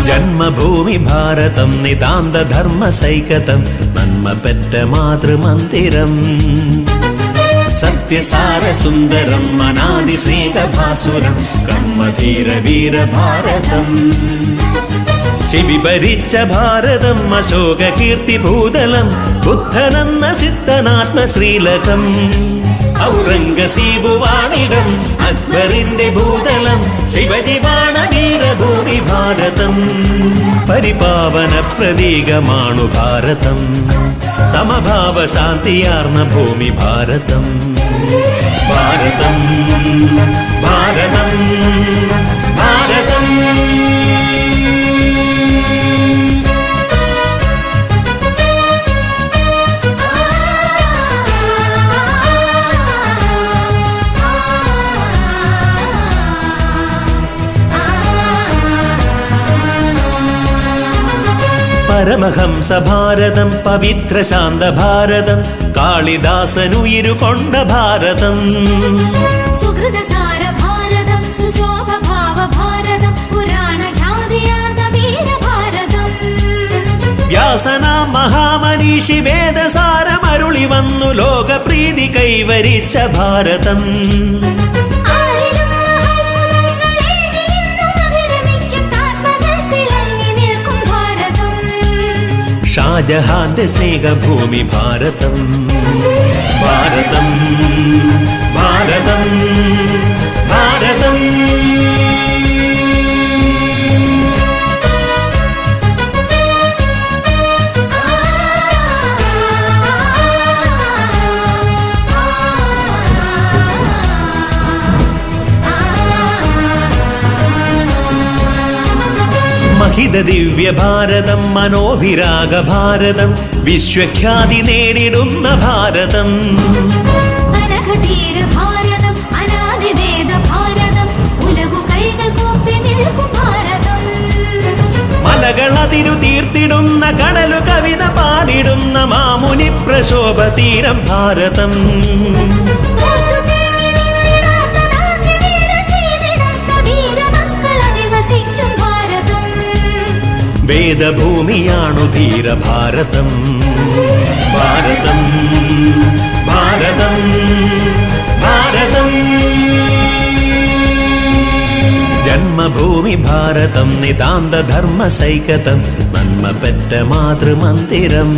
ജന്മഭൂമി ഭാരതം നിതാന്ത ധർമ്മസൈകതം നന്മ പെറ്റ മാതൃമന്ദിരം സത്യസാര സുന്ദരം അനാദി സ്നേഹഭാസുരം കർമ്മധീര വീര ഭാരതം ശിവി ഭരിച്ച ഭാരതം അശോക കീർത്തി ഭൂതലം ബുദ്ധനെന്ന സിദ്ധനാത്മ ശ്രീലകം ഔറംഗസീബ് വാണിടം അക്ബറിന്റെ ഭൂതലം ശിവജിവാണ വീരഭൂമി ഭാരതം പരിപാവന പ്രതീകമാണു ഭാരതം സമഭാവ ശാന്തിയാർന്ന ഭൂമി ഭാരതം ഭാരതം ഭാരതം ഭാരതം പരമഹംസ ഭാരതം പവിത്ര ശാന്ത ഭാരതം കാളിദാസനുയിരുകൊണ്ട ഭാരതം സുഹൃതസാര ഭാരതം സുശോഭ ഭാവ ഭാരതം പുരാണ ഖ്യാതിയാർന്ന വീര ഭാരതം വ്യാസനാം മഹാമനീഷി വേദസാരമരുളി വന്നു ലോകപ്രീതി കൈവരിച്ച ഭാരതം ഷാജഹാന്റെ സ്നേഹഭൂമി ഭാരതം ഭാരതം ഭാരതം ഭാരതം മഹിത ദിവ്യ ഭാരതം മനോഭിരാഗ ഭാരതം വിശ്വഖ്യാതി നേടിടുന്ന ഭാരതം അനഘതീര ഭാരതം അനാദിവേദ ഭാരതം ഉലകു കൈകൾ കൂപ്പി നിൽക്കും ഭാരതം മലകളതിരു തീർത്തിടുന്ന കടലു കവിത പാടിടുന്ന മാമുനി പ്രശോഭ തീരം ഭാരതം വേദഭൂമിയാണു ധീര ഭാരതം ഭാരതം ഭാരതം ഭാരതം ജന്മഭൂമി ഭാരതം നിതാന്ത ധർമ്മസൈകതം നന്മ പെറ്റ മാതൃമന്ദിരം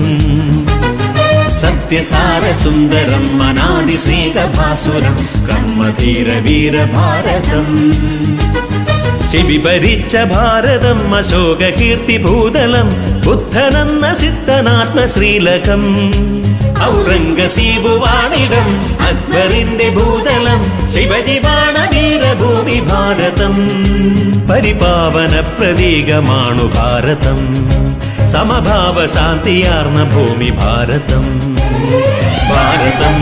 സത്യസാര സുന്ദരം അനാദി സ്നേഹഭാസുരം കർമ്മധീര വീര ഭാരതം ശിവി ഭരിച്ച ഭാരതം അശോക കീർത്തി ഭൂതലം ബുദ്ധനെന്ന സിദ്ധനാത്മ ശ്രീലകം ഔറംഗസീബ് വാണിടം അക്ബറിന്റെ ഭൂതലം ശിവജിവാണ വീരഭൂമി ഭാരതം പരിപാവന പ്രതീകമാണു ഭാരതം സമഭാവ ശാന്തിയാർന്ന ഭൂമി ഭാരതം ഭാരതം